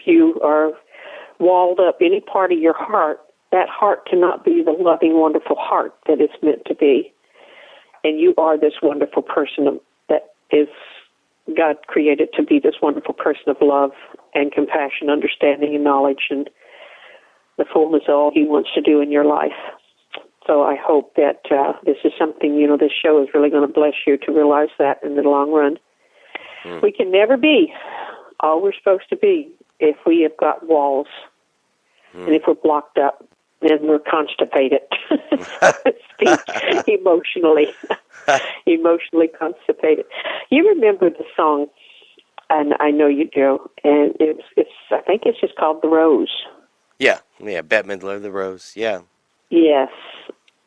you are walled up any part of your heart, that heart cannot be the loving, wonderful heart that it's meant to be. And you are this wonderful person that is God created to be this wonderful person of love and compassion, understanding and knowledge, and the fullness of all He wants to do in your life. So I hope that this is something, this show is really going to bless you to realize that in the long run. We can never be all we're supposed to be if we have got walls and if we're blocked up and we're constipated, so to speak, emotionally constipated. You remember the song, and I know you do, and I think it's just called The Rose. Yeah, Bette Midler, The Rose, yeah. Yes,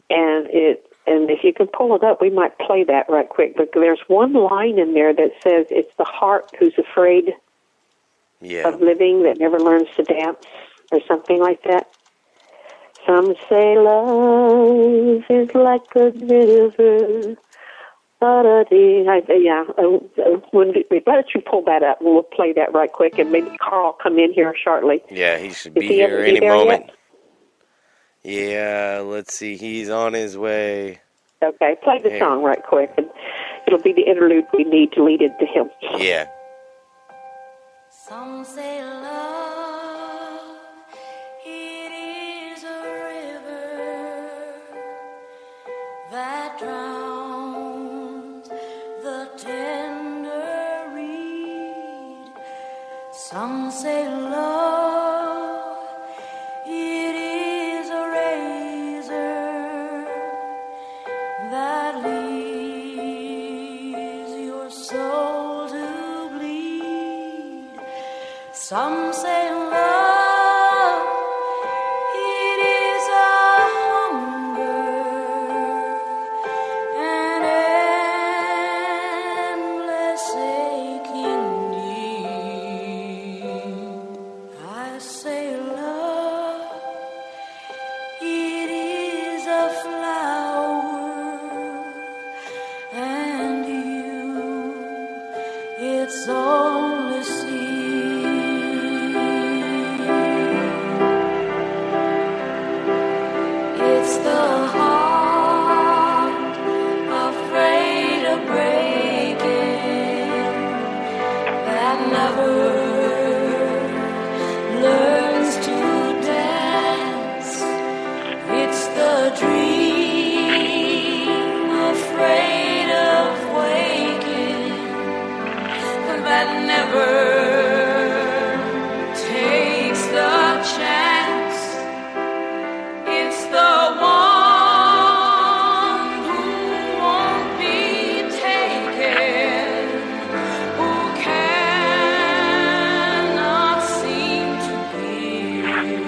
and if you can pull it up, we might play that right quick. But there's one line in there that says, it's the heart who's afraid of living that never learns to dance, or something like that. Some say love is like a river. Why don't you pull that up, and we'll play that right quick, and maybe Carl will come in here shortly. Yeah, he should be here any moment. Yet? Yeah, let's see. He's on his way. Okay, play the song right quick, and it'll be the interlude we need to lead into him. Yeah. Some say love, it is a river that drowns the tender reed. Some say love, it is a razor that leaves your soul to bleed. Some say love, it is a hunger, an endless aching need. I say love, it is a flower, and it's only seed. It's the heart afraid of breaking that never learns to dance. It's the dream afraid of waking that never takes the chance. It's the one who won't be taken, who cannot seem to give,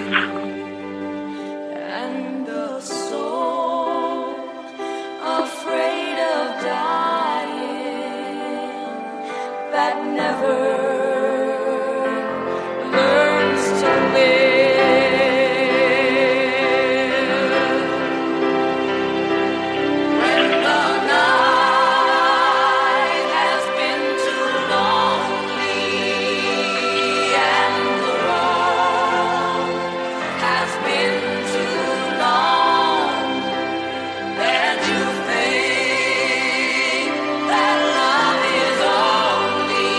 and the soul afraid of dying that never learns to live. When the night has been too lonely and the road has been too long, and you think that love is only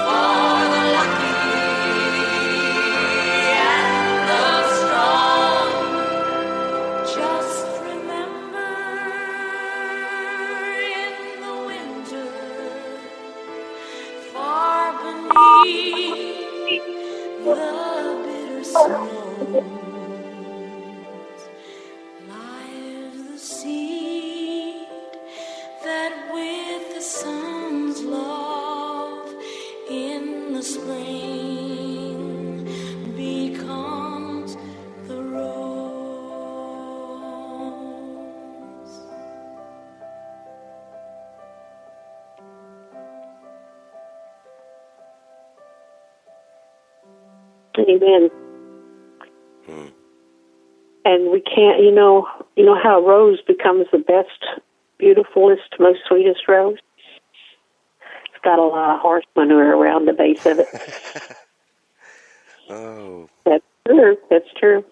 for the lucky and the strong. Just remember, in the winter, far beneath the bitter snows, lies the seed that with the sun's love in the spring becomes the rose. Amen. And we can't, you know how a rose becomes the best, beautifulest, most sweetest rose? It's got a lot of horse manure around the base of it. Oh. That's true. That's true.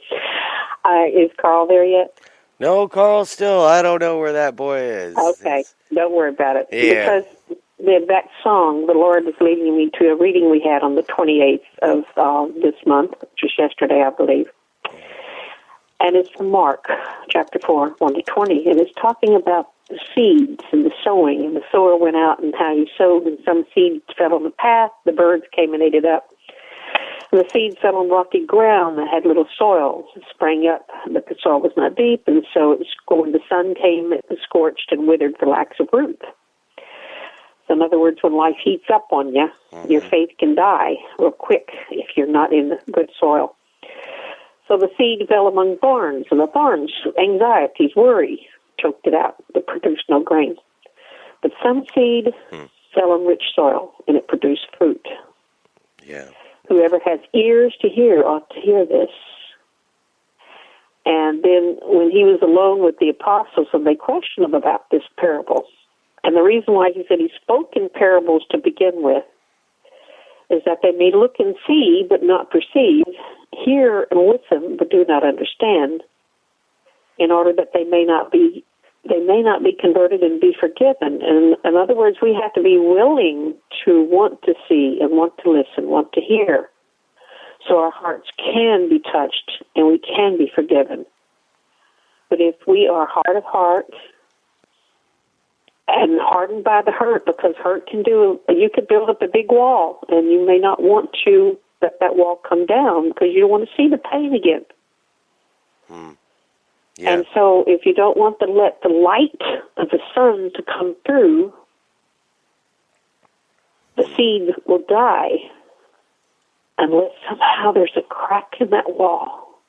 Is Carl there yet? No, Carl, still, I don't know where that boy is. Okay, don't worry about it. Yeah. Because that song, the Lord is leading me to a reading we had on the 28th of this month, which was yesterday, I believe. And it's from Mark, chapter 4, 1 to 20. And it's talking about the seeds and the sowing. And the sower went out and how he sowed, and some seeds fell on the path. The birds came and ate it up. And the seed fell on rocky ground that had little soil. It sprang up, but the soil was not deep. And so when the sun came, it was scorched and withered for lack of root. So in other words, when life heats up on you, your faith can die real quick if you're not in good soil. So the seed fell among thorns, and the thorns, anxieties, worry, choked it out. It produced no grain. But some seed fell on rich soil, and it produced fruit. Yeah. Whoever has ears to hear ought to hear this. And then when he was alone with the apostles, and they questioned him about this parable, and the reason why he said he spoke in parables to begin with is that they may look and see but not perceive, hear and listen but do not understand, in order that they may not be converted and be forgiven. And in other words, we have to be willing to want to see and want to listen, want to hear, so our hearts can be touched and we can be forgiven. But if we are hard of heart and hardened by the hurt, because hurt you could build up a big wall, and you may not want to let that wall come down because you don't want to see the pain again. Yeah. And so if you don't want to let the light of the sun to come through, the seed will die unless somehow there's a crack in that wall.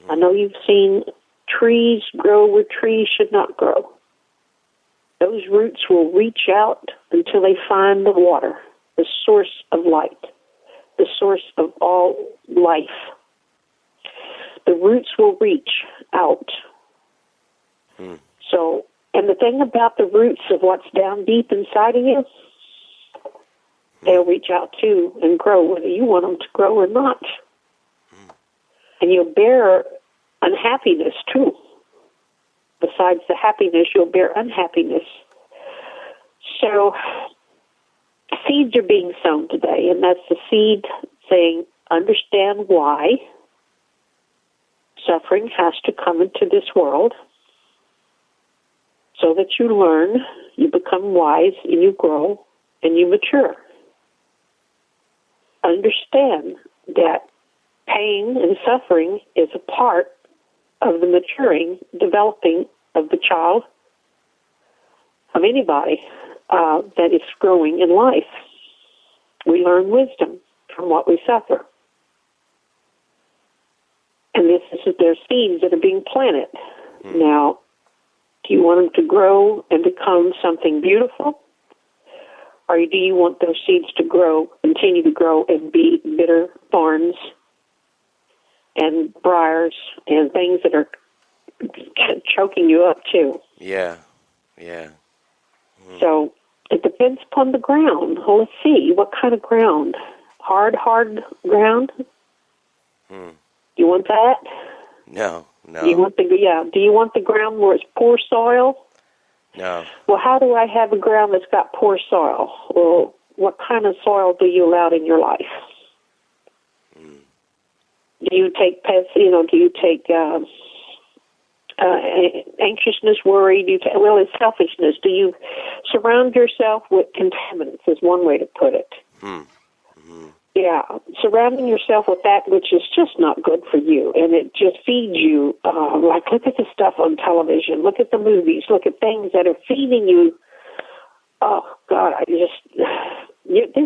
I know you've seen trees grow where trees should not grow. Those roots will reach out until they find the water, the source of light, the source of all life. The roots will reach out. So, and the thing about the roots of what's down deep inside of you, they'll reach out too and grow, whether you want them to grow or not. And you'll bear unhappiness too. Besides the happiness, you'll bear unhappiness. So, seeds are being sown today, and that's the seed saying, understand why suffering has to come into this world so that you learn, you become wise, and you grow, and you mature. Understand that pain and suffering is a part of the maturing, developing of the child, of anybody that is growing in life. We learn wisdom from what we suffer. And there's seeds that are being planted. Now, do you want them to grow and become something beautiful? Or do you want those seeds to grow, continue to grow, and be bitter thorns and briars and things that are choking you up too? Yeah. So it depends upon the ground. Well, let's see, what kind of ground? Hard ground? You want that? No. Do you want the ground where it's poor soil? No. Well, how do I have a ground that's got poor soil? Well, what kind of soil do you allow in your life? Do you take pests? Do you take anxiousness, worry? It's selfishness. Do you surround yourself with contaminants? Is one way to put it. Yeah, surrounding yourself with that which is just not good for you, and it just feeds you. Like, look at the stuff on television, look at the movies, look at things that are feeding you. Oh God, this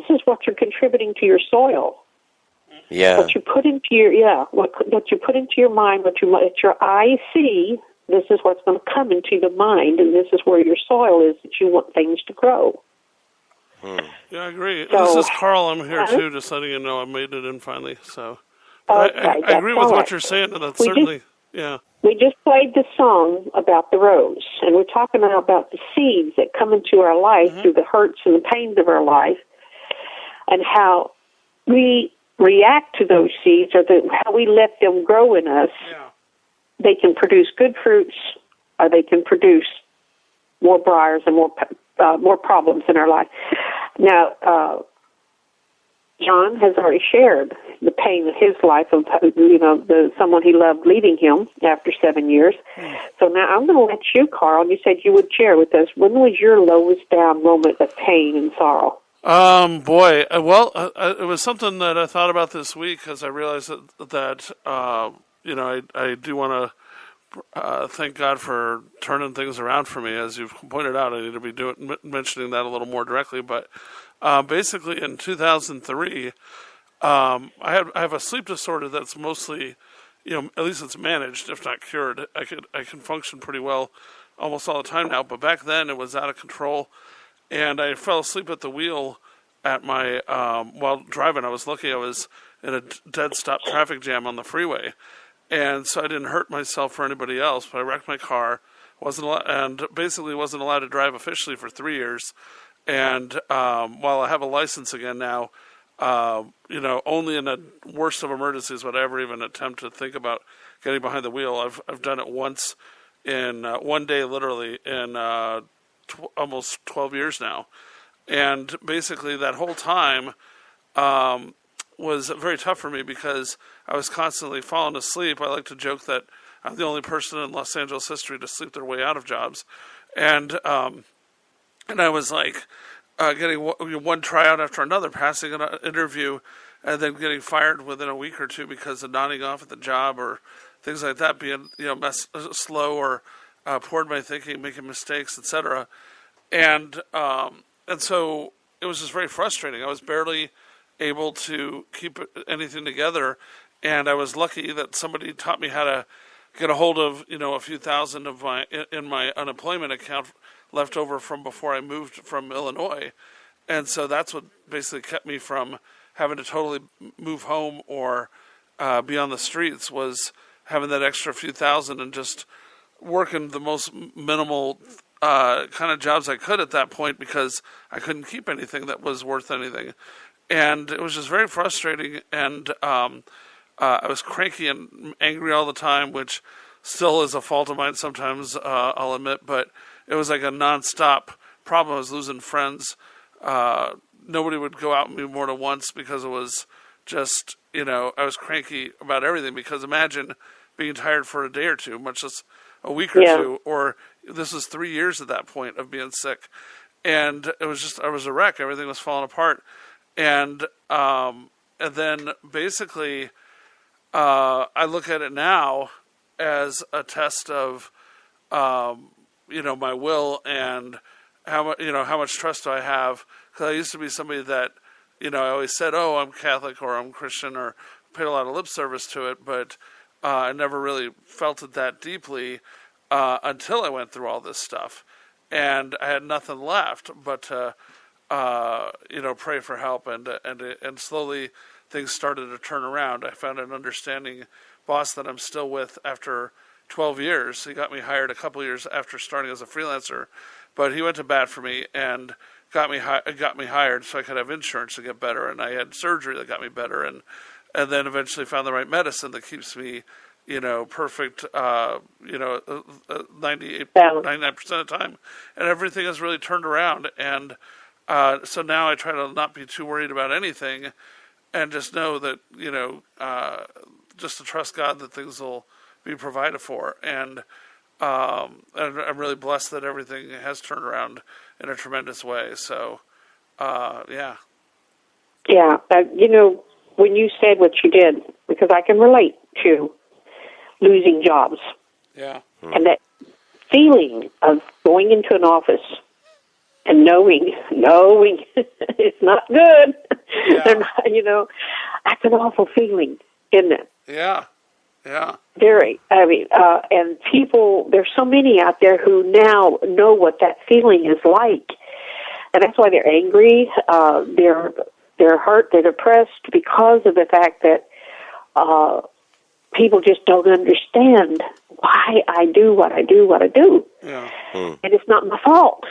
is what you're contributing to your soil. Yeah. What you put into what you put into your mind, what you let your eyes see. This is what's going to come into the mind, and this is where your soil is that you want things to grow. Yeah, I agree. So, this is Carl. I'm here too, just letting you know I made it in finally. So, I agree with what you're saying, and that's certainly. We just played the song about the rose, and we're talking now about the seeds that come into our life through the hurts and the pains of our life, and how we react to those seeds, or how we let them grow in us, they can produce good fruits, or they can produce more briars and more problems in our life. Now, John has already shared the pain of his life of, someone he loved leaving him after 7 years. So now I'm going to let you, Carl. You said you would share with us. When was your lowest down moment of pain and sorrow? It was something that I thought about this week because I realized that I do want to thank God for turning things around for me. As you've pointed out, I need to be mentioning that a little more directly. But basically, in 2003, I have a sleep disorder that's mostly, at least it's managed, if not cured. I can function pretty well almost all the time now. But back then, it was out of control. And I fell asleep at the wheel at my while driving. I was lucky I was in a dead stop traffic jam on the freeway, and so I didn't hurt myself or anybody else. But I wrecked my car, basically wasn't allowed to drive officially for 3 years. And while I have a license again now, only in the worst of emergencies would I ever even attempt to think about getting behind the wheel. I've done it once in one day, literally in almost 12 years now. And basically that whole time was very tough for me because I was constantly falling asleep. I like to joke that I'm the only person in Los Angeles history to sleep their way out of jobs. And I was like getting one tryout after another, passing an interview, and then getting fired within a week or two because of nodding off at the job or things like that, being slow or poor in my thinking, making mistakes, etc. And so it was just very frustrating. I was barely able to keep anything together, and I was lucky that somebody taught me how to get a hold of a few thousand of in my unemployment account left over from before I moved from Illinois, and so that's what basically kept me from having to totally move home or be on the streets, was having that extra few thousand and just working the most minimal kind of jobs I could at that point because I couldn't keep anything that was worth anything. And it was just very frustrating, and I was cranky and angry all the time, which still is a fault of mine sometimes, I'll admit, but it was like a nonstop problem. I was losing friends. Nobody would go out with me more than once because it was just, I was cranky about everything, because imagine being tired for a day or two, much less a week or two, or this was 3 years at that point of being sick. And it was just, I was a wreck. Everything was falling apart. And then basically, I look at it now as a test of, my will and how much trust do I have. Because I used to be somebody that, I always said, oh, I'm Catholic or I'm Christian, or paid a lot of lip service to it, but I never really felt it that deeply until I went through all this stuff. And I had nothing left but to, pray for help, and slowly things started to turn around. I found an understanding boss that I'm still with after 12 years. He got me hired a couple years after starting as a freelancer, but he went to bat for me and got me hired so I could have insurance to get better, and I had surgery that got me better, and then eventually found the right medicine that keeps me, perfect, 99% of the time, and everything has really turned around. And so now I try to not be too worried about anything, and just know that, just to trust God that things will be provided for. And I'm really blessed that everything has turned around in a tremendous way. So, yeah. Yeah, when you said what you did, because I can relate to losing jobs. Yeah. And that feeling of going into an office and knowing it's not good. Yeah. That's an awful feeling, isn't it? Yeah. Yeah. Very. And people, there's so many out there who now know what that feeling is like. And that's why they're angry, they're hurt, they're depressed, because of the fact that people just don't understand why I do what I do. Yeah. And it's not my fault,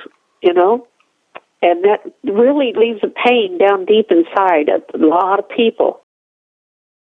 And that really leaves a pain down deep inside of a lot of people.